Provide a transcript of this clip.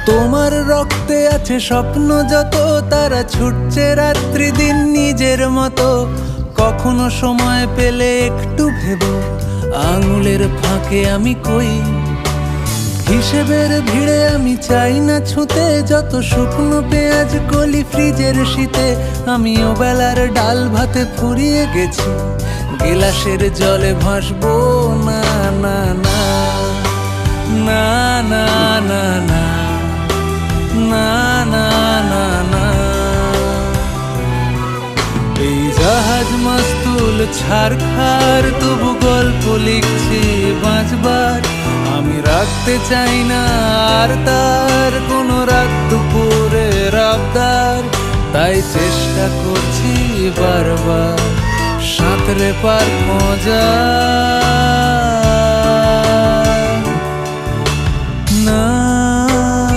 তোমার রক্তে আছে স্বপ্ন যত, তারা ছুটছে রাত্রি দিন নিজের মতো। কখনো সময় পেলে একটু ভেবো, আঙুলের ফাঁকে আমি কই। হিসেবের ভিড়ে আমি চাই না ছুঁতে, যত শুকনো পেঁয়াজ কলি ফ্রিজের শীতে। আমি ও বেলার ডাল ভাতে ফুরিয়ে গেছি, গিলাসের জলে ভাসবো না না না না না না না না না না না। এই জাহাজ মাস্তুল ছারখার, তবু গল্প লিখছি বাঁচবার। আমি রাখতে চাই না আর তার কোনো রাত দুপুরের আবদার, তাই চেষ্টা করছি বারবার সাঁতরে পার মজা।